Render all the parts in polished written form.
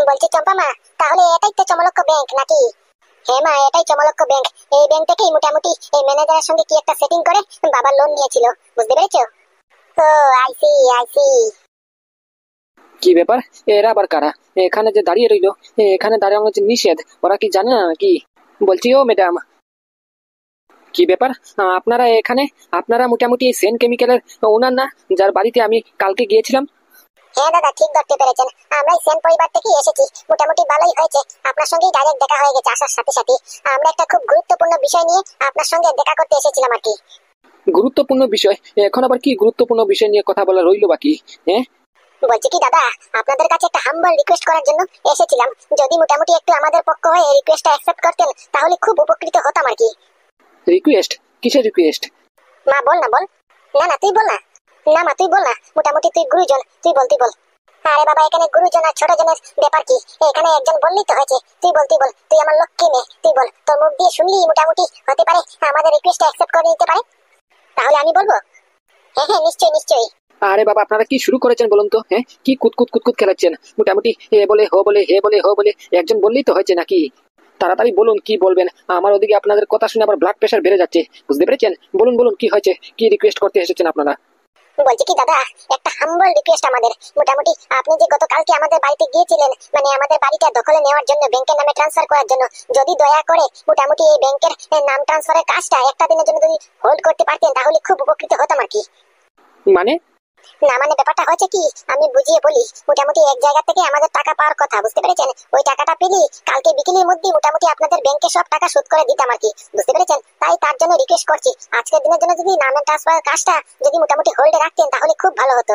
বলছি চম্পা মা, তাহলে এটাই তো চমলক্ষ ব্যাংক নাকি? হ্যাঁ মা, এটাই চমলক্ষ ব্যাংক। এই ব্যাংক থেকেই মোটামুটি এই ম্যানেজারের সঙ্গে কি একটা সেটিং করে বাবা লোন নিয়েছিল, বুঝতে পেরেছো? ও আইসি আইসি। কি ব্যাপার, এরা আবার কারা? এখানে যে দাঁড়িয়ে রইলো, এখানে দাঁড়ানো হচ্ছে নিষেধ, ওরা কি জানে না নাকি? বলছি ও ম্যাডাম, কি ব্যাপার আপনারা এখানে? আপনারা মোটামুটি সেন কেমিক্যালের ওনার না, যার বাড়িতে আমি কালকে গিয়েছিলাম? হ্যাঁ দাদা, ঠিক ধরতে পেরেছেন। আমরা সেন পরিবার থেকে এসেছি। মোটামুটি ভালোই হয়েছে, আপনার সঙ্গেই ডাইরেক্ট দেখা হয়ে গেছে আসার সাথে সাথে। আমরা একটা খুব গুরুত্বপূর্ণ বিষয় নিয়ে আপনার সঙ্গে দেখা করতে এসেছিলাম আর কি। গুরুত্বপূর্ণ বিষয়? এখন আবার কি গুরুত্বপূর্ণ বিষয় নিয়ে কথা বলা রইলো বাকি? হ্যাঁ, বলছি কি দাদা, আপনাদের কাছে একটা হাম্বল রিকোয়েস্ট করার জন্য এসেছিলাম। যদি মোটামুটি একটু আমাদের পক্ষ হয়ে রিকোয়েস্টটা অ্যাকসেপ্ট করতেন তাহলে খুব উপকৃত হতাম আর কি। রিকোয়েস্ট? কিসের রিকোয়েস্ট? মা বল না, বল। না না, তুই বল না। না মা, তুই বল না। মোটামুটি তুই গুরুজন, তুই বল, তুই বল। আরে বাবা, এখানে গুরুজন আর ছোট জনের ব্যাপার কি? এখানে একজন বললেই তো হয়েছে। তুই বল, তুই বল। তুই আমার লক্ষ্মী মেয়ে, তুই বল। তোর মুখ দিয়ে শুনলি মোটামুটি হতে পারে আমাদের রিকোয়েস্টটা অ্যাকসেপ্ট করে নিতে পারে। তাহলে আমি বলবো। হ্যাঁ হ্যাঁ, নিশ্চয়ই নিশ্চয়ই। আরে বাবা, আপনারা কি শুরু করেছেন বলুন তো? হ্যাঁ, কি কুতকুত কুতকুত খেলাচ্ছেন? মোটামুটি হে বলে হো বলে, হে বলে হো বলে, একজন বললেই তো হয়েছে নাকি? তাড়াতাড়ি বলুন কি বলবেন। আমার ওদিকে আপনাদের কথা শুনে আবার ব্লাড প্রেশার বেড়ে যাচ্ছে, বুঝতে পেরেছেন? বলুন বলুন, কি হয়েছে? কি রিকোয়েস্ট করতে এসেছেন আপনারা? বলছি কি দাদা, একটা হাম্বল রিকোয়েস্ট আমাদের। মোটামুটি আপনি যে গতকালকে আমাদের বাড়িতে গিয়েছিলেন, মানে আমাদের বাড়িটা দখলে নেওয়ার জন্য, ব্যাংকের নামে ট্রান্সফার করার জন্য, যদি দয়া করে মোটামুটি এই ব্যাংকের নাম ট্রান্সফারের কাজটা একটা দিনের জন্য যদি হোল্ড করতে পারতেন তাহলে খুব উপকৃত হতাম আর কি। মানে? না মানে ব্যাপারটা হচ্ছে কি, আমি বুঝিয়ে বলি। মোটামুটি এক জায়গা থেকে আমাদের টাকা পাওয়ার কথা, বুঝতে পেরেছেন? ওই টাকাটা পেলে কালকে বিকেলের মধ্যে মোটামুটি আপনাদের ব্যাংকে সব টাকা শোধ করে দিতাম আর কি, বুঝতে পেরেছেন? তাই তার জন্য রিকোয়েস্ট করছি, আজকের দিনের জন্য যদি নামের ট্রান্সফারের কাজটা যদি মোটামুটি হোল্ডে রাখতেন তাহলে খুব ভালো হতো।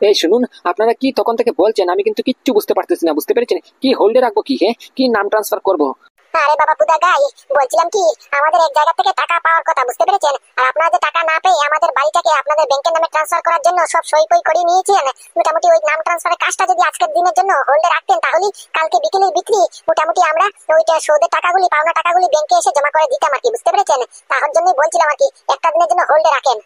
এই শুনুন, আপনারা কি তখন থেকে বলছেন, আমি কিন্তু কিচ্ছু বুঝতে পারতেছি না, বুঝতে পেরেছেন? কি হোল্ডে রাখবো কি? হ্যাঁ, কি নাম ট্রান্সফার করবো? আরে বাবা পুদা গাই, বলছিলাম কি, আমাদের এক জায়গা থেকে টাকা পাওয়ার কথা, বুঝতে পেরেছেন? আর আপনারা যে টাকা না পেয়ে আমাদের বাড়িটাকে আপনাদের ব্যাংকের নামে ট্রান্সফার করার জন্য সব সই পই করে নিয়েছেন। মোটামুটি ওই নাম ট্রান্সফারের কাজটা যদি আজকের দিনের জন্য হোল্ডে রাখতেন তাহলে কালকে বিকেলে বিক্রি মোটামুটি আমরা ওইটা সুদের টাকাগুলি, পাওনা টাকাগুলি ব্যাংকে এসে জমা করে দিতাম আর কি, বুঝতে পেরেছেন? তার জন্যই বলছিলাম আর কি, একটা দিনের জন্য হোল্ডে রাখেন।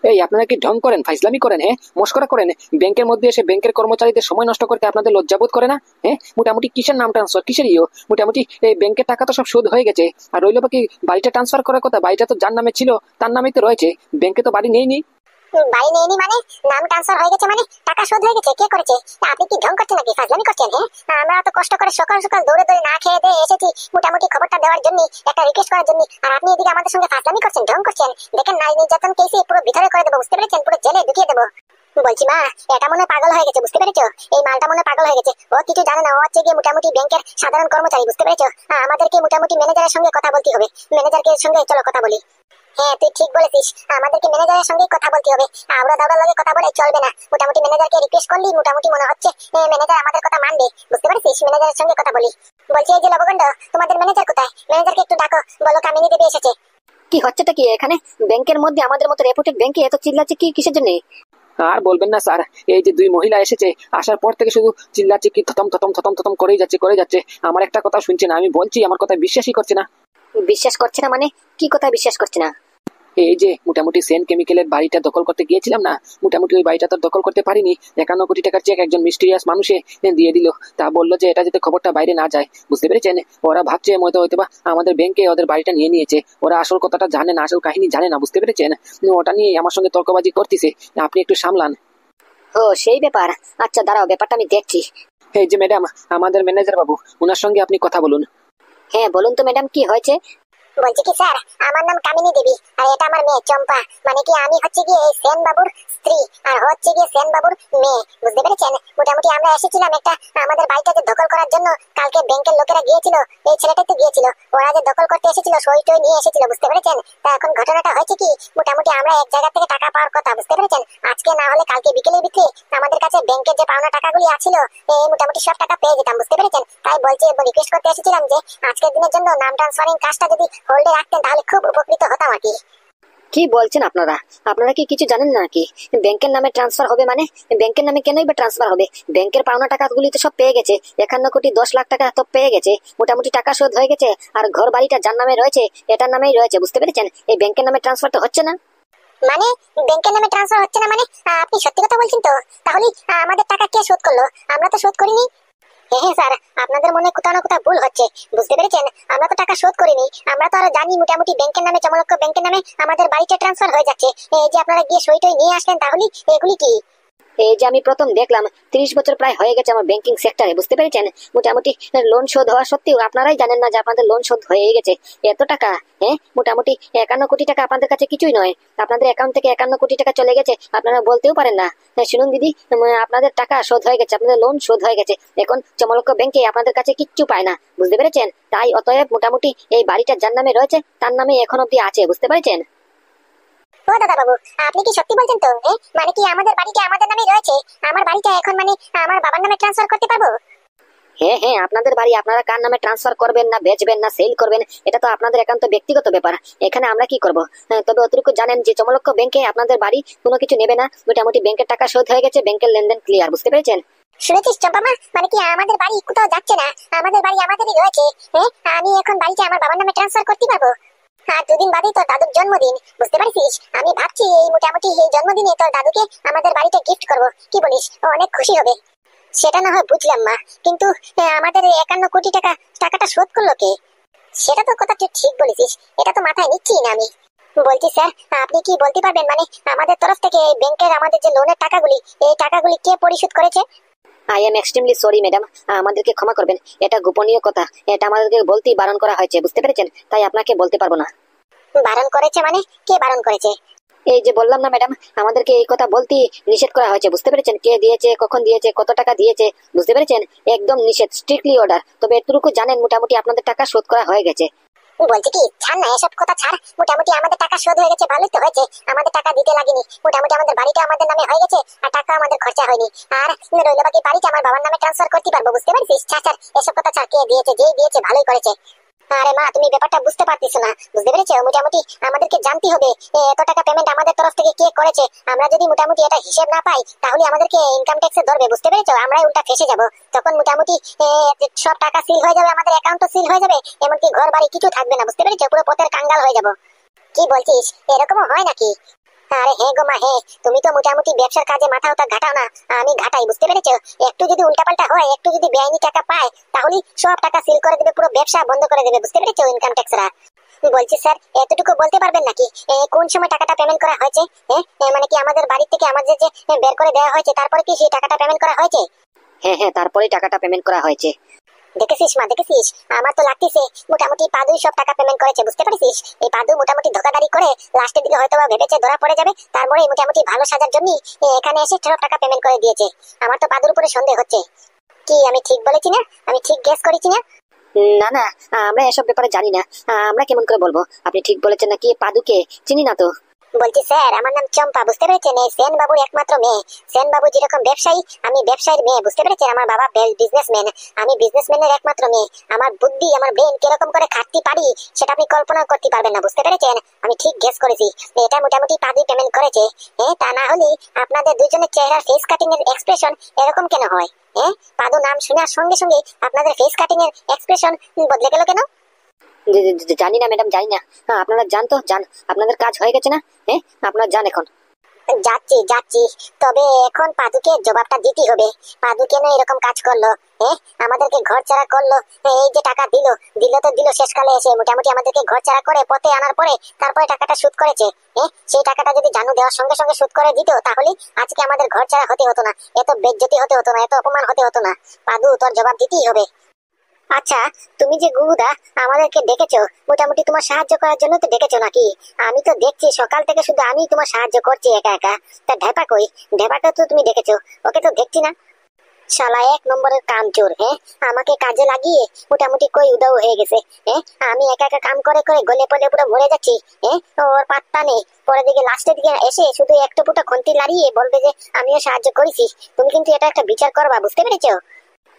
এই আপনারা কি ঢং করেন, ফাইজলামি করেন? হ্যাঁ, মস্করা করেন? ব্যাংকের মধ্যে এসে ব্যাংকের কর্মচারীদের সময় নষ্ট করতে আপনাদের লজ্জাবোধ করে না? হ্যাঁ, মোটামুটি কিসের নাম ট্রান্সফার, কিসের ইয়ে? মোটামুটি এই ব্যাংকের টাকা তো সব শোধ হয়ে গেছে, আর রইল বাকি বাড়িটা ট্রান্সফার করার কথা। বাড়িটা তো যার নামে ছিল তার নামেই তো রয়েছে, ব্যাংকে তো বাড়ি নেই। বাড়ি নেয়নি মানে? নাম ট্রান্সফার হয়ে গেছে মানে টাকা শোধ হয়ে গেছে? কে করেছে? আপনি কি ঢং করছেন নাকি, ফাজলামি করছেন? হ্যাঁ, আমরা তো কষ্ট করে সকাল সকাল দৌড়ে দৌড়ে না খেয়ে দিয়ে এসেছি মোটামুটি খবরটা দেওয়ার জন্য, একটা রিকোয়েস্ট করার জন্য, আর আপনি এদিকে আমাদের সঙ্গে ফাজলামি করছেন, ঢং করছেন। দেখেন নারী নির্যাতন কেসে পুরো ভিতরে করে দেবো, বুঝতে পেরেছেন? পুরো জেলে ঢুকিয়ে দেবো। বলছি মা, এটা মনে হয় পাগল হয়ে গেছে, বুঝতে পেরেছো? এই মালটা মনে হয় পাগল হয়ে গেছে। ও কিছু জানে না, ও হচ্ছে গিয়ে মোটামুটি ব্যাংকের সাধারণ কর্মচারী, বুঝতে পেরেছো? আমাদেরকে মোটামুটি ম্যানেজারের সঙ্গে কথা বলতে হবে। ম্যানেজারকে সঙ্গে চলো কথা বলি। হ্যাঁ তুই ঠিক বলেছিস, আমাদেরকে ম্যানেজারের সঙ্গে কথা বলতে হবে। আমরা দাদার লগে কথা বলে চলবে না। মোটামুটি ম্যানেজারকে রিকোয়েস্ট করলি মোটামুটি মনে হচ্ছে ম্যানেজার আমাদের কথা মানবে, বুঝতে পারছিস? ম্যানেজারের সঙ্গে কথা বলি। বলছি এই যে লবগণ্ড, তোমাদের ম্যানেজার কোথায়? ম্যানেজারকে একটু ডাকো, বলো কামিনী দেবী এসেছে। কি হচ্ছেটা কি এখানে? ব্যাংকের মধ্যে আমাদের মতো রেপুটেড ব্যাংকে এত চিল্লাচ্ছে কি কিসের জন্য? আর বলবেন না স্যার, এই যে দুই মহিলা এসেছে, আসার পর থেকে শুধু চিল্লাচ্ছে, কি থতম থতম থতম থতম করেই যাচ্ছে। আমার একটা কথা শুনছে না, আমি বলছি আমার কথা বিশ্বাসই করছে না। বিশ্বাস করছে না মানে? কি কথা বিশ্বাস করছে না? এই যে মোটামুটি সেন কেমিক্যালের বাড়িটা দখল করতে গিয়েছিলাম না, মোটামুটি ওই বাড়িটা তো দখল করতে পারিনি। 51 কোটি টাকার চেক একজন মিস্টিরিয়াস মানুষে দিয়ে দিল। তা বললো যে এটা যাতে খবরটা বাইরে না যায়, বুঝতে পেরেছেন? ওরা ভাবছে হয়তো বা আমাদের ব্যাংকে ওদের বাড়িটা নিয়ে নিয়েছে। ওরা আসল কথাটা জানে না, আসল কাহিনী জানে না, বুঝতে পেরেছেন? ওটা নিয়ে আমার সঙ্গে তর্কবাজি করতেছে। আপনি একটু সামলান। ও সেই ব্যাপার, আচ্ছা দাঁড়াও, ব্যাপারটা আমি দেখছি। এই যে ম্যাডাম, আমাদের ম্যানেজার বাবু, ওনার সঙ্গে আপনি কথা বলুন। হ্যাঁ বলুন তো ম্যাডাম, কি হয়েছে? বলছি কি স্যার, আমার নাম কামিনী দেবী আর এটা আমার মেয়ে চম্পা। মানে কি আমি হচ্ছে গিয়ে এই সেন বাবুর স্ত্রী আর হচ্ছে গিয়ে সেন বাবুর মেয়ে, বুঝতে পেরেছেন? মোটামুটি আমরা এসেছিলাম একটা আমাদের বাড়িটাকে দখল করার জন্য। কালকে ব্যাংকের লোকেরা গিয়েছিল, এই ছেলেটাই তো গিয়েছিল, ওরা যে দখল করতে এসেছিল সই টই নিয়ে এসেছিল, বুঝতে পেরেছেন? তা এখন ঘটনাটা হয়েছে কি, মোটামুটি আমরা এক জায়গা থেকে টাকা পাওয়ার কথা, বুঝতে পেরেছেন? আজকে না হলে কালকে বিকেলে বিক্রি আমাদের কাছে ব্যাংকের যে পাওনা টাকাগুলি আছিল এই মোটামুটি সব টাকা পেয়ে যেতাম, বুঝতে পেরেছেন? তাই বলছি, রিকোয়েস্ট করতে এসেছিলাম যে আজকের দিনের জন্য নাম ট্রান্সফারিং কাজটা যদি হোল্ডে রাখতেন তাহলে খুব উপকৃত হতাম আর কি। কি বলছেন আপনারা? আপনারা কি কিছু জানেন না নাকি? ব্যাংকের নামে ট্রান্সফার হবে মানে? ব্যাংকের নামে কেনই বা ট্রান্সফার হবে? ব্যাংকের পাওনা টাকাগুলি তো সব পেয়ে গেছে, 51 কোটি 10 লাখ টাকা তো পেয়ে গেছে, মোটামুটি টাকা শোধ হয়ে গেছে। আর ঘর বাড়িটা যার নামে রয়েছে এটার নামেই রয়েছে, বুঝতে পেরেছেন? এই ব্যাংকের নামে ট্রান্সফার তো হচ্ছে না। মানে ব্যাংকের নামে ট্রান্সফার হচ্ছে না মানে? আপনি সত্যি কথা বলছেন তো? তাহলে আমাদের টাকা কে শোধ করলো? আমরা তো শোধ করিনি। হ্যাঁ হ্যাঁ স্যার, আপনাদের মনে কোথাও না কোথাও ভুল হচ্ছে, বুঝতে পেরেছেন? আমরা তো টাকা শোধ করিনি, আমরা তো আরো জানি মোটামুটি ব্যাংকের নামে, চমলক্ষ ব্যাংকের নামে আমাদের বাড়িতে ট্রান্সফার হয়ে যাচ্ছে। এই যে আপনারা গিয়ে সই টই নিয়ে আসলেন, তাহলে এগুলি কি? এই যে আমি প্রথম দেখলাম, 30 বছর প্রায় হয়ে গেছে আমার ব্যাংকিং সেক্টরে, বুঝতে পেরেছেন? মোটামুটি লোন শোধ হওয়া সত্ত্বেও আপনারাই জানেন না যে আপনাদের লোন শোধ হয়ে গেছে। এত টাকা, হ্যাঁ, মোটামুটি 51 কোটি টাকা আপনাদের কাছে কিছুই নয়। আপনাদের অ্যাকাউন্ট থেকে 51 কোটি টাকা চলে গেছে, আপনারা বলতেও পারেন না। শুনুন দিদি, আপনাদের টাকা শোধ হয়ে গেছে, আপনাদের লোন শোধ হয়ে গেছে। এখন চমলক্ষ ব্যাংকে আপনাদের কাছে কিচ্ছু পায় না, বুঝতে পেরেছেন? তাই অতএব মোটামুটি এই বাড়িটা যার নামে রয়েছে তার নামে এখন অব্দি আছে, বুঝতে পেরেছেন? ও দাদা বাবু, আপনি কি সত্যি বলছেন তো? মানে কি আমাদের বাড়িটা আমাদের নামে রয়েছে? আমার বাড়িটা এখন মানে আমার বাবার নামে ট্রান্সফার করতে পারবো? হ্যাঁ হ্যাঁ, আপনাদের বাড়ি আপনারা কার নামে ট্রান্সফার করবেন না বেচবেন না সেল করবেন, এটা তো আপনাদের একান্ত ব্যক্তিগত ব্যাপার। এখানে আমরা কি করব? তবে অতটুকু জানেন যে চমলক্ষ ব্যাংকে আপনাদের বাড়ি কোনো কিছু নেবে না। মোটামুটি ব্যাংকের টাকা শোধ হয়ে গেছে, ব্যাংকের লেনদেন ক্লিয়ার, বুঝতে পেরেছেন? শুনেছিস চম্পামা, মানে কি আমাদের বাড়ি কোথাও যাচ্ছে না, আমাদের বাড়ি আমাদেরই রয়েছে। আমি এখন বাড়িটা আমার বাবার নামে ট্রান্সফার করতে পারবো। আর দুদিন বাদেই তোর দাদুর জন্মদিন, বুঝতে পারছিস? আমি ভাবছি এই মোটামুটি এই জন্মদিনে তোর দাদুকে আমাদের বাড়িতে গিফট করব, কি বলিস? ও অনেক খুশি হবে। সেটা না হয় বুঝলাম মা, কিন্তু আমাদের এই 51 কোটি টাকা, টাকাটা শোধ করলো কে? সেটা তো কথা তুই ঠিক বলেছিস, এটা তো মাথায় নিচ্ছি না আমি। বলছি স্যার, আপনি কি বলতে পারবেন মানে আমাদের তরফ থেকে এই ব্যাংকের আমাদের যে লোনের টাকাগুলি, এই টাকাগুলি কে পরিশোধ করেছে? I am extremely sorry madam, আমাদেরকে ক্ষমা করবেন। এটা গোপনীয় কথা, এটা আমাদেরকে বলতেই বারণ করা হয়েছে, বুঝতে পেরেছেন? তাই আপনাকে বলতে পারবো না। বারণ করেছে মানে? কে বারণ করেছে? এই যে বললাম না ম্যাডাম, আমাদেরকে এই কথা বলতেই নিষেধ করা হয়েছে, বুঝতে পেরেছেন? কে দিয়েছে, কখন দিয়েছে, কত টাকা দিয়েছে, বুঝতে পেরেছেন? একদম নিষেধ, স্ট্রিক্টলি অর্ডার। তবে এতটুকু জানেন মোটামুটি আপনাদের টাকা শোধ করা হয়ে গেছে। বলছি কি, ছাড় না এসব কথা, ছাড়। মোটামুটি আমাদের টাকা শোধ হয়ে গেছে, ভালোই তো হয়েছে। আমাদের টাকা দিতে লাগেনি, মোটামুটি আমাদের বাড়িটা আমাদের নামে হয়ে গেছে, আর টাকা আমাদের খরচা হয়নি। আর রইল বাকি বাড়িটা আমার বাবার নামে ট্রান্সফার করতে পারবো, বুঝতে পারছিস? ছাড় ছাড় এসব কথা, ছাড়। কে দিয়েছে, যেই দিয়েছে ভালোই করেছে। আরে মা, তুমি ব্যাপারটা বুঝতে পারতেছ না, বুঝতে পেরেছো? মোটামুটি আমাদেরকে জানতে হবে এত টাকা পেমেন্ট আমাদের তরফ থেকে কে করেছে। আমরা যদি মোটামুটি এটা হিসেব না পাই, তাহলে আমাদেরকে ইনকাম ট্যাক্সে ধরবে, বুঝতে পেরেছো? আমরাই উল্টা ফেসে যাব। তখন মোটামুটি সব টাকা সিল হয়ে যাবে, আমাদের অ্যাকাউন্টও সিল হয়ে যাবে, এমনকি ঘর বাড়ি কিছু থাকবে না, বুঝতে পেরেছো? পুরো পথের কাঙ্গাল হয়ে যাব। কি বলছিস, এরকমও হয় নাকি? আরে হ্যাঁ গো মা, হ্যাঁ। তুমি তো মোটামুটি ব্যবসার কাজে মাথা ওটা ঘাটাও না, আমি ঘাটাই, বুঝতে পেরেছো? একটু যদি উল্টাপাল্টা হয়, একটু যদি বেআইনি টাকা পায়, তাহলে সব টাকা সিল করে দেবে, পুরো ব্যবসা বন্ধ করে দেবে, বুঝতে পেরেছো? ইনকাম ট্যাক্সরা। বলছি স্যার, এতটুকু বলতে পারবেন নাকি কোন সময় টাকাটা পেমেন্ট করা হয়েছে? মানে কি আমাদের বাড়ি থেকে আমাদের যে বের করে দেওয়া হয়েছে, তারপরে কি সেই টাকাটা পেমেন্ট করা হয়েছে? হ্যাঁ হ্যাঁ, তারপরেই টাকাটা পেমেন্ট করা হয়েছে। দেখেছিস মা, দেখেছিস? আমার তো লাগতেছে মোটামুটি পাদুই সব টাকা পেমেন্ট করেছে, বুঝতে পারছিস? এই পাদু মোটামুটি ধোকাদারি করে লাস্টের দিকে হয়তো ভেবেছে ধরা পড়ে যাবে, তারপরে মোটামুটি ভালো সাজার জন্য এখানে এসে সব টাকা পেমেন্ট করে দিয়েছে। আমার তো পাদুর উপরে সন্দেহ হচ্ছে। কি আমি ঠিক বলেছি না? আমি ঠিক গেস করেছি না? না না, আমরা এসব ব্যাপারে জানি না। আমরা কেমন করে বলবো আপনি ঠিক বলেছেন নাকি? পাদুকে চিনি না তো। বলছি স্যার, আমার নাম চম্পা, বুঝতে পেরেছেন? এই সেন বাবুর একমাত্র মেয়ে। সেন বাবু যেরকম ব্যবসায়ী, আমি ব্যবসায়ীর মেয়ে, বুঝতে পেরেছেন? আমার বাবা বিজনেসম্যান, আমি বিজনেসম্যানের একমাত্র মেয়ে। আমার বুদ্ধি, আমার ব্রেন কিরকম করে খাটতে পারি সেটা আপনি কল্পনা করতে পারবেন না, বুঝতে পেরেছেন? আমি ঠিক গেস করেছি, এটা মোটামুটি পাদুই পেমেন্ট করেছে। তা না হলে আপনাদের দুজনের চেহারার ফেস কাটিং এর এক্সপ্রেশন এরকম কেন হয়? পাদু নাম শোনার সঙ্গে সঙ্গে আপনাদের ফেস কাটিং এর এক্সপ্রেশন বদলে গেল কেন? জানি না ম্যাডাম, জানি না। আপনারা যান তো, যান, আপনাদের কাজ হয়ে গেছে না? আপনারা যান এখন। যাচ্ছি যাচ্ছি, তবে এখন পাদুকে জবাবটা দিতে হবে। পাদু কেন এরকম কাজ করলো? আমাদেরকে ঘর ছাড়া করলো। এই যে টাকা দিল, তো দিল শেষকালে এসে, মোটামুটি আমাদেরকে ঘর ছাড়া করে পথে আনার পরে তারপরে টাকাটা শোধ করেছে। সেই টাকাটা যদি জানু দেওয়ার সঙ্গে সঙ্গে শোধ করে দিত, তাহলে আজকে আমাদের ঘর ছাড়া হতে হতো না, এত বেজ্জতি হতে হতো না, এত অপমান হতে হতো না। পাদু, তোর জবাব দিতেই হবে। আচ্ছা, তুমি যে গুরুদা আমাদেরকে ডেকেছো, মোটামুটি তোমার সাহায্য করার জন্য তো ডেকেছো নাকি? আমি তো দেখছি সকাল থেকে শুধু আমি তোমার সাহায্য করছি একা একা। তা ঢেপা কই? ঢেপাটা তো তুমি ডেকেছো, ওকে তো দেখছি না। শালা এক নম্বরের কামচোর। আমাকে কাজে লাগিয়ে মোটামুটি কই উদাও হয়ে গেছে। আমি একা একা কাম করে করে গলে পলে পুরো মরে যাচ্ছি। ওর পাত্তা নেই। পরে দিকে লাস্টের দিকে এসে শুধু একটু পুটো খন্তি লাড়িয়ে বলবে যে আমিও সাহায্য করেছি। তুমি কিন্তু এটা একটা বিচার করবা, বুঝতে পেরেছো?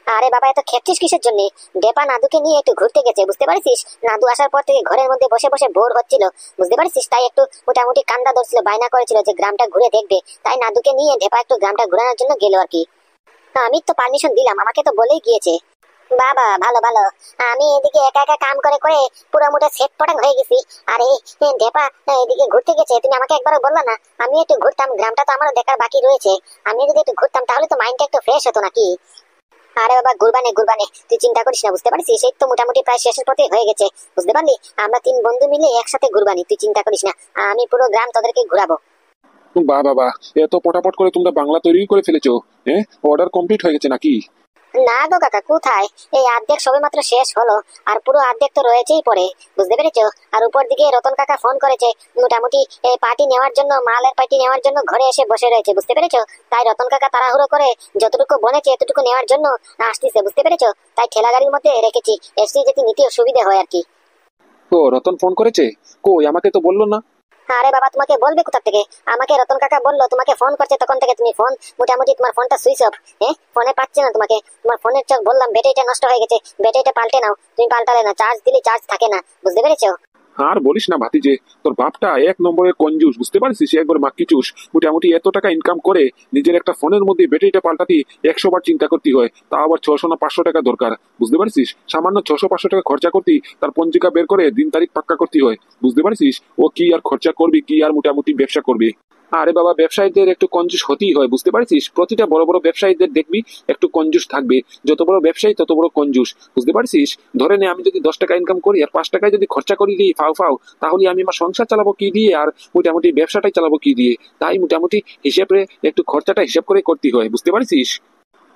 আরে বাবা, এত খেপছিস কিসের জন্য? ডেপা নাদুকে নিয়ে একটু ঘুরতে গেছে, বুঝতে পারছিস? নাদু আসার পর থেকে ঘরের মধ্যে বসে বসে বোর হচ্ছিল, বুঝতে পারছিস? তাই একটু মোটামুটি কান্দা ধরছিল, বায়না করেছিল যে গ্রামটা ঘুরে দেখবে। তাই নাদুকে নিয়ে ডেপা একটু গ্রামটা ঘোরানোর জন্য গেল আর কি। আমি তো পারমিশন দিলাম, আমাকে তো বলেই গিয়েছে। বাবা, ভালো ভালো। আমি এদিকে একা একা কাম করে করে পুরো মোটা সেট পটাং হয়ে গেছি। আর এই ডেপা এদিকে ঘুরতে গেছে, তুমি আমাকে একবারও বললা না? আমি একটু ঘুরতাম, গ্রামটা তো আমারও দেখার বাকি রয়েছে। আমি যদি একটু ঘুরতাম তাহলে তো মাইন্ডটা একটু ফ্রেশ হতো নাকি? আরে বাবা গুরবানে গুরবানে, তুই চিন্তা করিস না, বুঝতে পারছিস, সেই তো মোটামুটি প্রায় শেষের পথে হয়ে গেছে, বুঝতে পারলি। আমরা 3 বন্ধু মিলে একসাথে ঘুরবানি, তুই চিন্তা করিস না, আমি পুরো গ্রাম তোদেরকে ঘুরাবো। বাহ বাবা, এত পটাপট করে তোমরা বাংলা তৈরি করে ফেলেছো। হ্যাঁ, অর্ডার কমপ্লিট হয়ে গেছে নাকি? না গো কাকা, কোথায়, এই অর্ধেক সবেমাত্র শেষ হলো, আর পুরো অর্ধেক তো রয়েছেই পরে, বুঝতে পেরেছো। আর উপর দিকে রতন কাকা ফোন করেছে, মোটামুটি এই পার্টি নেওয়ার জন্য, মালের পার্টি নেওয়ার জন্য ঘরে এসে বসে রয়েছে, বুঝতে পেরেছো। তাই রতন কাকা তাড়াহুড়ো করে যতটুকু বনেছে এতটুকু নেওয়ার জন্য আসতেছে, বুঝতে পেরেছো। তাই ঠেলা গাড়ির মধ্যে রেখেছি, এসছি যেতে নিতেও সুবিধা হয় আর কি। ও, রতন ফোন করেছে? কই, আমাকে তো বললো না। আরে বাবা, তোমাকে বলবে কোথা থেকে, আমাকে রতন কাকা বললো তোমাকে ফোন করছে, তখন থেকে তুমি ফোন, মোটামুটি তোমার ফোনটা সুইচ অফ, হ্যাঁ, ফোনে পাচ্ছে না তোমাকে, তোমার ফোনের চোখ, বললাম ব্যাটারিটা নষ্ট হয়ে গেছে, ব্যাটারিটা পাল্টে নাও, তুমি পাল্টালে না, চার্জ দিলে চার্জ থাকে না, বুঝতে পেরেছো। আর বলিস না ভাতিজে, তোর বাপটা 1 নম্বরের কঞ্জুস, বুঝতে পারছিস, একবার মাক্কি চুষ। মোটামুটি এত টাকা ইনকাম করে নিজের একটা ফোনের মধ্যে ব্যাটারিটা পাল্টাতে 100 বার চিন্তা করতে হয়, তা আবার 600 না 500 টাকা দরকার, বুঝতে পারছিস। সামান্য 600-500 টাকা খরচা করতে তার পঞ্জিকা বের করে দিন তারিখ পাক্কা করতে হয়, বুঝতে পারছিস। ও কি আর খরচা করবি, কি আর মোটামুটি ব্যবসা করবি। আরে বাবা, ব্যবসায়ীদের একটু কঞ্জুস হতেই হয়, বুঝতে পারছিস। প্রতিটা বড় বড় ব্যবসায়ীদের দেখবি একটু কঞ্জুস থাকবে, যত বড় ব্যবসায়ী তত বড় কঞ্জুস, বুঝতে পারছিস। ধরে নে, আমি যদি 10 টাকা ইনকাম করি আর 5 টাকায় যদি খরচা করি দিই ফাও ফাও, তাহলে আমি আমার সংসার চালাবো কি দিয়ে, আর মোটামুটি ব্যবসাটাই চালাবো কি দিয়ে। তাই মোটামুটি হিসেবে একটু খরচাটা হিসাব করে করতে হয়, বুঝতে পারছিস।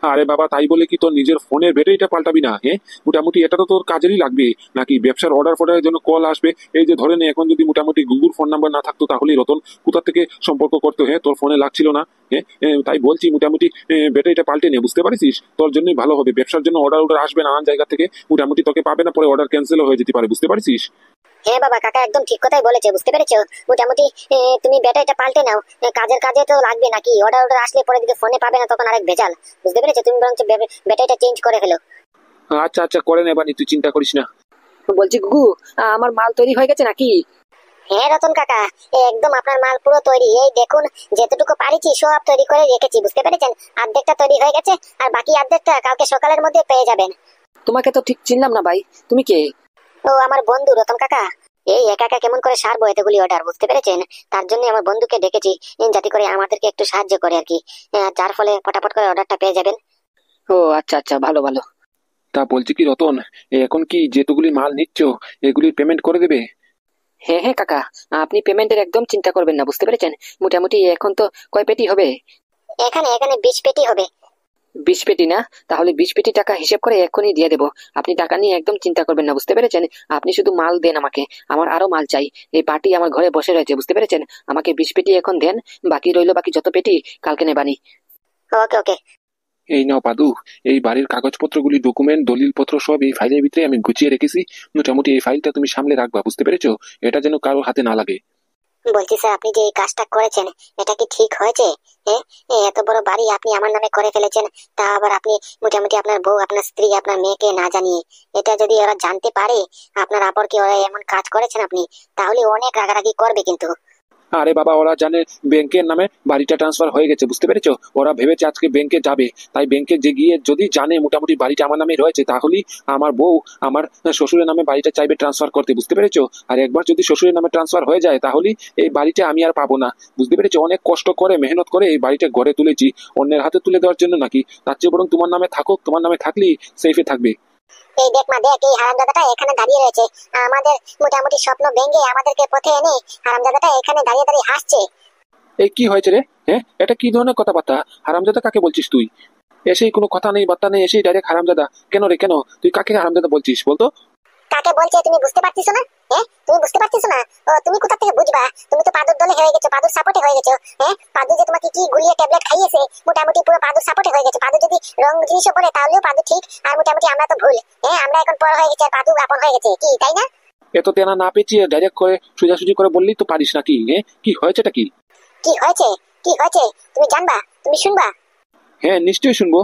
আরে বাবা, তাই বলে কি তোর নিজের ফোনের ব্যাটারিটা পাল্টাবি না? হ্যাঁ, মোটামুটি এটা তো তোর কাজেরই লাগবে নাকি? ব্যবসার অর্ডার ফর্ডারের জন্য কল আসবে, এই যে ধরে নে, এখন যদি মোটামুটি গুগল ফোন নাম্বার না থাকতো তাহলেই রতন কোথা থেকে সম্পর্ক করতো। হ্যাঁ, তোর ফোনে লাগছিল না। হ্যাঁ, তাই বলছি মোটামুটি ব্যাটারিটা পাল্টে নে, বুঝতে পারছিস। তোর জন্যই ভালো হবে, ব্যবসার জন্য অর্ডার আসবে নানান জায়গা থেকে, মোটামুটি তোকে পাবে না, পরে অর্ডার ক্যান্সেল হয়ে যেতে পারে, বুঝতে পারছিস। হ্যাঁ বাবা, কাকা একদম ঠিক কথাই বলেছে, বুঝতে পেরেছো। মোটামুটি তুমি ব্যাটারিটা পাল্টে নাও, কাজের কাজে তো লাগবে নাকি, অর্ডার আসলে পরে দিকে ফোনে পাবে না, তখন আরেক ভেজাল, বুঝতে পেরেছো। তুমি বরঞ্চ ব্যাটারিটা চেঞ্জ করে ফেলো। আচ্ছা আচ্ছা, করে নেবানি, তুই চিন্তা করিস না। বলছি গুগু, আমার মাল তৈরি হয়ে গেছে নাকি? হ্যাঁ রতন কাকা, একদম আপনার মাল পুরো তৈরি, এই দেখুন যেতটুকু পারিছি সব তৈরি করে রেখেছি, বুঝতে পেরেছেন। অর্ধেকটা তৈরি হয়ে গেছে, আর বাকি অর্ধেকটা কালকে সকালের মধ্যে পেয়ে যাবেন। তোমাকে তো ঠিক চিনলাম না ভাই, তুমি কে? ও আমার বন্ধু রতন কাকা। এই একা একা কেমন করে সারবো এতগুলি অর্ডার, বুঝতে পেরেছেন। তার জন্য আমার বন্ধুকে ডেকেছি, যাতে করে আমাদেরকে একটু সাহায্য করে আর কি, যার ফলে ফটাফট করে অর্ডারটা পেয়ে যাবেন। ও আচ্ছা আচ্ছা, ভালো ভালো। তা বলছি কি রতন, এখন কি যেতগুলি মাল নিচ্ছ এগুলির পেমেন্ট করে দেবে? হ্যাঁ হ্যাঁ কাকা, আপনি পেমেন্টের একদম চিন্তা করবেন না, বুঝতে পেরেছেন। মোটামুটি এখন তো কয় পেটি হবে? এখানে এখানে 20 পেটি হবে। 20 পেটি না? তাহলে 20 পেটি টাকা হিসেব করে এক্ষুনি দিয়ে দেবো। আপনি টাকা নিয়ে একদম চিন্তা করবেন না, বুঝতে পেরেছেন। আপনি শুধু মাল দেন আমাকে, আমার আরো মাল চাই। এই পার্টি আমার ঘরে বসে রয়েছে, বুঝতে পেরেছেন। আমাকে 20 পেটি এখন দেন, বাকি রইলো বাকি যত পেটি কালকে নেবানি। ওকে ওকে। এই নাও পাদু, এই বাড়ির কাগজপত্রগুলি, ডকুমেন্ট, দলিলপত্র সব এই ফাইলের ভিতরে আমি গুছিয়ে রেখেছি। মোটামুটি এই ফাইলটা তুমি সামলে রাখবা, বুঝতে পেরেছো। এটা যেন কারোর হাতে না লাগে। বলছি স্যার, আপনি যে এই কাজটা করেছেন এটা কি ঠিক হয়েছে? এত বড় বাড়ি আপনি আমার নামে করে ফেলেছেন, তা আবার আপনি মোটামুটি আপনার বউ, আপনার স্ত্রী, আপনার মেয়েকে না জানিয়ে। এটা যদি ওরা জানতে পারে আপনার আপরকে ওরা এমন কাজ করেছেন আপনি, তাহলে অনেক রাগারাগি করবে কিন্তু। আরে বাবা, ওরা জানে ব্যাংকের নামে বাড়িটা ট্রান্সফার হয়ে গেছে, বুঝতে পেরেছো। ওরা ভেবেছে আজকে ব্যাংকে যাবে, তাই ব্যাংকে যে গিয়ে যদি জানে মোটামুটি বাড়িটা আমার নামে রয়েছে, তাহলেই আমার বউ আমার শ্বশুরের নামে বাড়িটা চাইবে ট্রান্সফার করতে, বুঝতে পেরেছো। আর একবার যদি শ্বশুরের নামে ট্রান্সফার হয়ে যায় তাহলে এই বাড়িটা আমি আর পাবো না, বুঝতে পেরেছো। অনেক কষ্ট করে মেহনত করে এই বাড়িটা গড়ে তুলেছি, অন্যের হাতে তুলে দেওয়ার জন্য নাকি? তার চেয়ে বরং তোমার নামে থাকুক, তোমার নামে থাকলেই সেফে থাকবে। এই দেখ মা দেখ, এই হারামজাদাটা এখানে দাঁড়িয়ে রয়েছে, আমাদের মোটামুটি স্বপ্ন ভেঙে আমাদেরকে পথে এনে হারামজাদাটা এখানে দাঁড়িয়ে দাঁড়িয়ে হাসছে। এই কি হয়েছে রে? হ্যাঁ, এটা কি ধরনের কথাবার্তা? হারামজাদা কাকে বলছিস তুই? এসেই কোনো কথা নেই বার্তা নেই, এসেই ডাইরেক্ট হারামজাদা কেন রে? কেন তুই কাকে হারামজাদা বলছিস বলতো? কাকে বলছে তুমি বুঝতে পারছিস না? তুমি বুঝতে পারছিস না? ও তুমি কোথা থেকে বুঝবা? তুমি তো পাদুর দলে হয়ে গেছো, পাদুর সাপোর্টে হয়ে গেছো। পাদু যে তোমাকে কি গুলিয়ে ট্যাবলেট খাইয়েছে, মোটামুটি পুরো পাদুর সাপোর্টে হয়ে গেছে। পাদু যদি রং জিনিসও বলে তাহলেও পাদু ঠিক, আর মোটামুটি আমরা তো ভুল। আমরা এখন পর হয়ে গেছি আর পাদু আপন হয়ে গেছে, কি তাই না? এত তেনা না পেঁচিয়ে ডাইরেক্ট করে সোজাসুজি করে বললেই তো পারিস নাকি? কি হয়েছেটা কি? কি হয়েছে? কি হয়েছে তুমি জানবা, তুমি শুনবা। হ্যাঁ, নিশ্চয়ই শুনবো।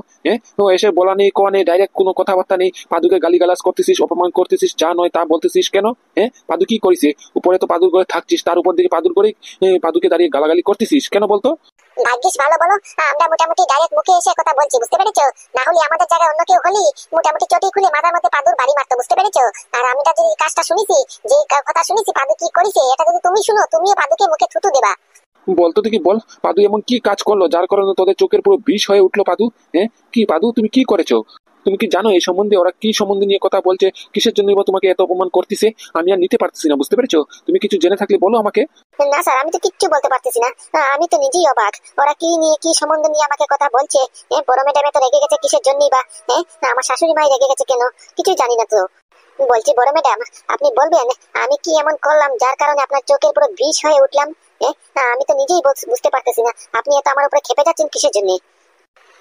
ও এসে বলা নেই, কোয়া নেই, ডাইরেক্ট কোনো কথাবার্তা নেই, পাদুকে গালিগালাজ করতেছিস, অপমান করতেছিস, যা নয় তা বলতেছিস কেন? পাদু কি করেছে? উপরে তো পাদুর করে থাকছিস, তার উপর দিকে পাদুর করে পাদুকে দাঁড়িয়ে গালাগালি করতেছিস কেন বলতো? ভাগ্যিস ভালো বলো, আমরা মোটামুটি ডাইরেক্ট মুখে এসে কথা বলছি, বুঝতে পেরেছো। না হলে আমাদের জায়গায় অন্য কেউ হলি মোটামুটি চটি খুলে মাথার মধ্যে পাদুর বাড়ি মারতো, বুঝতে পেরেছো। আর আমি যদি কাজটা শুনেছি, যে কথা শুনেছি পাদু কি করেছে, এটা যদি তুমি শুনো, তুমিও পাদুকে মুখে থুতু দেবা। বলতো দেখি, বল পাদু এমন কি কাজ করলো যার কারণে তোদের চোখের পুরো বিষ হয়ে উঠলো পাদু? হ্যাঁ, কি পাদু তুমি কি করেছো? তুমি কি জানো এই সম্বন্ধে ওরা কি সম্বন্ধে নিয়ে কথা বলছে? কিসের জন্য বা তোমাকে এত অপমান করতেছে? আমি আর নিতে পারতেছি না, বুঝতে পেরেছো? তুমি কিছু জেনে থাকলে বলো আমাকে। না স্যার, আমি তো কিচ্ছু বলতে পারতেছি না। আমি তো নিজেই অবাক, ওরা কি নিয়ে কি সম্বন্ধ নিয়ে আমাকে কথা বলছে। বড় ম্যাডাম এত রেগে গেছে কিসের জন্যই বা? আমার শাশুড়ি মাই রেগে গেছে কেন, কিছু জানি না তো। বলছি বড় ম্যাডাম, আপনি বলবেন আমি কি এমন করলাম যার কারণে আপনার চোখের পুরো বিষ হয়ে উঠলাম? আমি তো নিজেই বুঝতে পারতেছি না আপনি এত আমার উপরে খেপে যাচ্ছেন কিসের জন্য।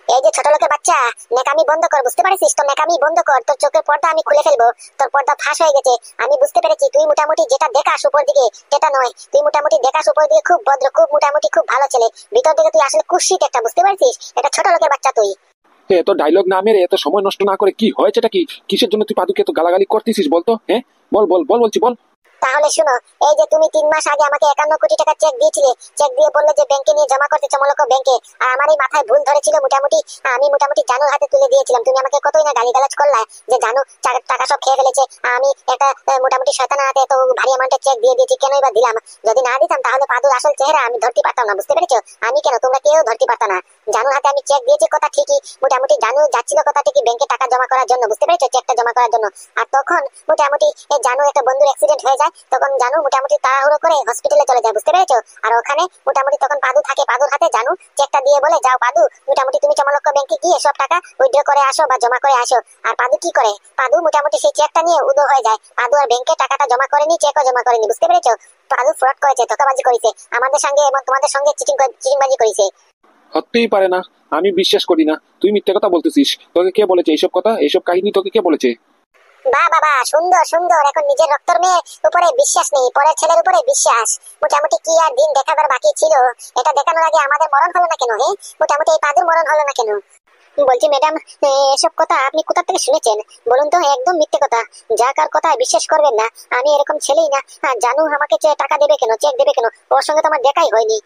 এই যে ছোট লোকের বাচ্চা, নেকামি বন্ধ কর, বুঝতে পারছিস? তো নেকামি বন্ধ কর, তোর চোখের পর্দা আমি খুলে ফেলবো। তোর পর্দা ফাঁস হয়ে গেছে, আমি বুঝতে পেরেছি। তুই মোটামুটি যেটা দেখাস উপর দিকে সেটা নয়, তুই মোটামুটি দেখাস উপর দিকে খুব ভদ্র, খুব মোটামুটি খুব ভালো ছেলে, ভিতর দিকে তুই আসলে কুৎসিত একটা, বুঝতে পারছিস? এটা ছোট লোকের বাচ্চা তুই। এত ডায়লগ না মেরে এত সময় নষ্ট না করে কি হয়েছেটা কি? কিসের জন্য তুই পাদুকে এত গালাগালি করতেছিস বলতো? হ্যাঁ, বল বল বল, বলছি বল। তাহলে শুনো, এই যে তুমি 3 মাস আগে আমাকে 51 কোটি টাকা চেক দিয়েছিলে, চেক দিয়ে বললে যে ব্যাংকে নিয়ে জমা করতে, চমলক ব্যাংকে। আর আমার এই মাথায় ভুল ধরেছিল মোটামুটি, আমি মোটামুটি জানুর হাতে তুলে দিয়েছিলাম। তুমি আমাকে কতই না গালিগালাজ করলা যে জানু টাকা সব খেয়ে ফেলেছে। আমি একটা মোটামুটি শয়তানের হাতে এত ভারী অ্যামাউন্টের চেক দিয়ে দিয়েছি, কেনই বা দিলাম? যদি না দিতাম তাহলে পাদুর আসল চেহারা আমি ধরতে পারতাম না, বুঝতে পেরেছো? আমি কেন, তোমরা কেউ ধরতে পারতো না। জানুর হাতে আমি চেক দিয়েছি কথা ঠিকই, মোটামুটি জানু যাচ্ছিল কথা ঠিকই ব্যাংকে টাকা জমা করার জন্য, বুঝতে পেরেছো? চেকটা জমা করার জন্য। আর তখন মোটামুটি জানু একটা বন্ধুর অ্যাক্সিডেন্ট হয়ে যায়, তখন জানু মোটামুটি তাড়াহুড়ো করে হসপিটালে চলে যায়, বুঝতে পেরেছো? আর ওখানে মোটামুটি তখন পাদু থাকে, পাদুর হাতে জানু চেকটা দিয়ে বলে, যাও পাদু, মোটামুটি তুমি চমলক ব্যাংকে গিয়ে সব টাকা উইথড্র করে আসো বা জমা করে আসো। আর পাদু কি করে, পাদু মোটামুটি সেই চেকটা নিয়ে উদো হয়ে যায়। পাদু আর ব্যাংকে টাকাটা জমা করেনি, চেকও জমা করেনি, বুঝতে পেরেছো? পাদু ফ্রড করেছে, ধোঁকাবাজি করেছে আমাদের সঙ্গে এবং তোমাদের সঙ্গে চিটিংবাজি করেছে। হতেই পারে না, আমি বিশ্বাস করি না। তুই মিথ্যে কথা বলতেছিস। তোকে কে বলেছে এইসব কথা, এইসব কাহিনী তোকে কে বলেছে? বাহ বাবা, সুন্দর সুন্দর। এখন নিজের রক্তর মেয়ে উপরে বিশ্বাস নেই, পরের ছেলের উপরে বিশ্বাস। মোটামুটি কি আর দিন দেখাবার বাকি ছিল? এটা দেখানোর আগে আমাদের মরণ হলো না কেন? মোটামুটি এই পাদুর মরণ হলো না কেন? বলছি ম্যাডাম, এসব কথা আপনি কোথা থেকে শুনেছেন বলুন তো? একদম মিথ্যে কথা, যা কার কথা বিশ্বাস করবেন না। আমি এরকম ছেলেই না। জানু আমাকে টাকা দেবে কেন, চেক দেবে কেন? ওর সঙ্গে তো আমার দেখাই হয়নি।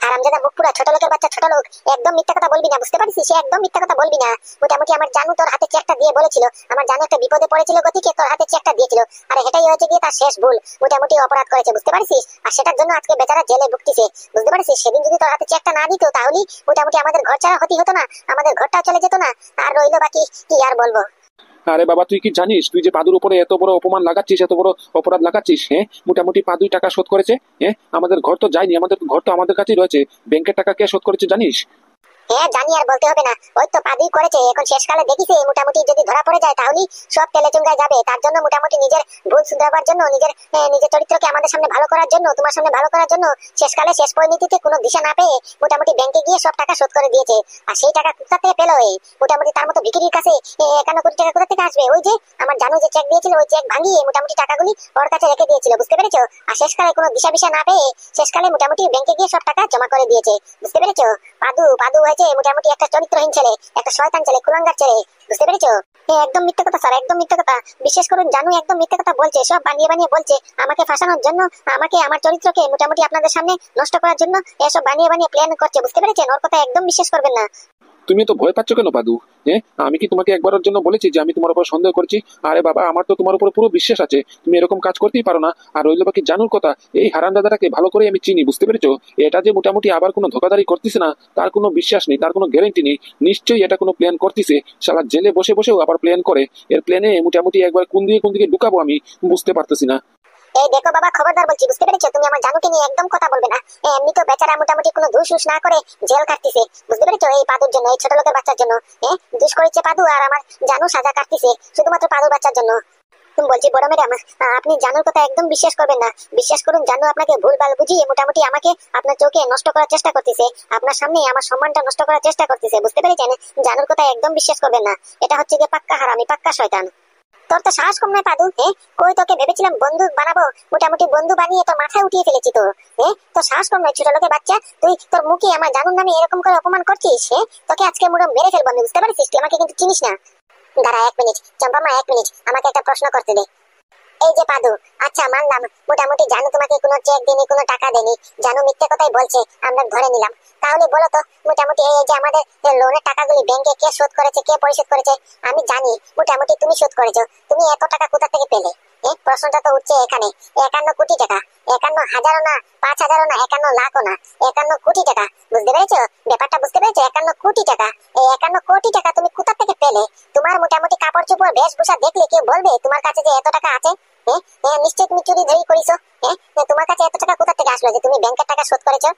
আর আমজাদা মুখ পুরা, ছোট লোকের বাচ্চা, ছোট লোক। একদম মিথ্যা কথা বলবি না, বুঝতে পারছিস? সে একদম মিথ্যা কথা বলবি না। মোটামুটি আমার জানু তোর হাতে চেকটা দিয়ে বলেছিল, আমার জানু একটা বিপদে পড়েছিল গতিকে তোর হাতে চেকটা দিয়েছিল। আর এটাই হয়েছে গিয়ে তার শেষ ভুল, মোটামুটি অপরাধ করেছে, বুঝতে পারছিস? আর সেটার জন্য আজকে বেচারা জেলে ভুগতিছে, বুঝতে পারছিস? সেদিন যদি তোর হাতে চেকটা না দিত তাহলে মোটামুটি আমাদের ঘর ছাড়া হতে হতো না, আমাদের ঘরটা চলে যেত না। আর রইলো বাকি কি আর বলবো। আরে বাবা, তুই কি জানিস তুই যে পাদুর উপরে এত বড় অপমান লাগাচ্ছিস, এত বড় অপরাধ লাগাচ্ছিস? হ্যাঁ, মোটামুটি পাদুই টাকা শোধ করেছে। হ্যাঁ, আমাদের ঘর তো যায়নি, আমাদের ঘর তো আমাদের কাছেই রয়েছে। ব্যাংকের টাকা কে শোধ করেছে জানিস? হ্যাঁ জানি, আর বলতে হবে না, ওই তো পাদুই করেছে। এখন শেষকালে দেখিছে মোটামুটি যদি ধরা পড়ে যায় তাহলে সব তেলে চুঙ্গায় যাবে। তার জন্য মোটামুটি নিজের ভুল শুধরাবার জন্য, নিজের চরিত্রকে আমাদের সামনে ভালো করার জন্য, তোমার সামনে ভালো করার জন্য, শেষকালে শেষ পরিণতিতে কোনো দিশা না পেয়ে মোটামুটি ব্যাংকে গিয়ে সব টাকা শোধ করে দিয়েছে। আর সেই টাকা কোথা থেকে পেলো? মোটামুটি তার মতো ভিখিরির কাছে 51 কোটি টাকা কোথা থেকে আসবে? ওই যে আমার জানু যে চেক দিয়েছিল, ওই চেক ভাঙিয়ে মোটামুটি টাকাগুলি ওর কাছে রেখে দিয়েছিল, বুঝতে পেরেছো? আর শেষকালে কোনো দিশা না পেয়ে শেষকালে মোটামুটি ব্যাংকে গিয়ে সব টাকা জমা করে দিয়েছে, বুঝতে পেরেছো? পাদু হয়েছে মোটামুটি একটা চরিত্রহীন ছেলে, একটা শয়তান ছেলে, কুলাঙ্গার ছেলে, বুঝতে পেরেছো? একদম মিথ্যে কথা স্যার, একদম মিথ্যে কথা। বিশ্বাস করুন, জানু একদম মিথ্যে কথা বলছে, সব বানিয়ে বানিয়ে বলছে আমাকে ফাঁসানোর জন্য, আমাকে আমার চরিত্রকে মোটামুটি আপনাদের সামনে নষ্ট করার জন্য এসব বানিয়ে বানিয়ে প্ল্যান করছে, বুঝতে পেরেছেন? ওর কথা একদম বিশ্বাস করবেন না। তুমি তো ভয় পাচ্ছ কেন পাদু? হ্যাঁ, আমি কি তোমাকে একবারের জন্য বলেছি যে আমি তোমার উপর সন্দেহ করছি? আরে বাবা, আমার তো তোমার উপর পুরো বিশ্বাস আছে, তুমি এরকম কাজ করতেই পারো না। আর রইল বাকি জানুর কথা, এই হারান দাদাটাকে ভালো করে আমি চিনি, বুঝতে পেরেছো? এটা যে মোটামুটি আবার কোনো ধোকাধারি করতেছে না, তার কোনো বিশ্বাস নেই, তার কোনো গ্যারেন্টি নেই। নিশ্চয়ই এটা কোনো প্ল্যান করতেছে। শালা জেলে বসে বসেও আবার প্ল্যান করে। এর প্ল্যানে মোটামুটি একবার কোন দিকে ঢুকাবো আমি বুঝতে পারতেছি না। এই দেখো বাবা, খবরদার বলছি, বুঝতে পেরেছো? তুমি আমার জানুকে নিয়ে একদম কথা বলবে না। এমনি তো বেচারা মোটামুটি কোনো ঘুষ না করে জেল কাটতিছে, বুঝতে পেরেছো? এই পাদুর জন্য, এই ছোট লোকের বাচ্চার জন্য। ঘুষ করেছে পাদু, আর আমার জানু সাজা কাটতিছে শুধুমাত্র পাদুর বাচ্চার জন্য। বলছি বড় ম্যাডাম, আপনি জানুর কথা একদম বিশ্বাস করবেন না। বিশ্বাস করুন, জানু আপনাকে ভুলভাল বুঝিয়ে মোটামুটি আমাকে আপনার চোখে নষ্ট করার চেষ্টা করতেছে, আপনার সামনে আমার সম্মানটা নষ্ট করার চেষ্টা করতেছে, বুঝতে পেরেছেন? জানুর কথা একদম বিশ্বাস করবেন না। এটা হচ্ছে যে পাক্কা হারামি, পাক্কা শয়তান। তোর তো সাহস কম নয় পাদু। কই তোকে ভেবেছিলাম বন্ধু বানাবো, মোটামুটি বন্ধু বানিয়ে তোর মাথায় উঠিয়ে ফেলেছি তো। তোর সাহস কম নয়, ছোট লোকের বাচ্চা। তুই তোর মুখে আমার জানুর নামে এরকম করে অপমান করছিস। তোকে আজকে মুড়ো মেরে ফেলবো আমি, বুঝতে পারছিস? তুই আমাকে কিন্তু চিনিস না। দাঁড়া 1 মিনিট, চম্পামা 1 মিনিট, আমাকে একটা প্রশ্ন করতে দে। এই যে পাদু, আচ্ছা মানলাম মোটামুটি জানু তোমাকে কোনো চেক দেনি, কোনো টাকা দেনি, জানু মিথ্যে কথাই বলছে, আমরা ধরে নিলাম। তাহলে বলো তো মোটামুটি এই যে আমাদের লোনের টাকাগুলি ব্যাংকে কে শোধ করেছে, কে পরিশোধ করেছে? আমি জানি মোটামুটি তুমি শোধ করেছো। তুমি এত টাকা কোথা থেকে পেলে? প্রশ্নটা তো উঠছে এখানে। 51 কোটি টাকা, 51,000ও না, 5,000ও না, 51 লাখও না, 51 কোটি টাকা। বুঝতে পেরেছো ব্যাপারটা? বুঝতে পেরেছো? 51 কোটি টাকা। এই 51 কোটি টাকা তুমি কোথা থেকে পেলে? তোমার মোটামুটি কাপড় চোপড় বেশভূষা দেখলে কেউ বলবে তোমার কাছে যে এত টাকা আছে? নিশ্চয়ই তুমি চুরি ধরি করিছো। তোমার কাছে এত টাকা কোথা থেকে আসলো যে তুমি ব্যাংকের টাকা শোধ করেছো?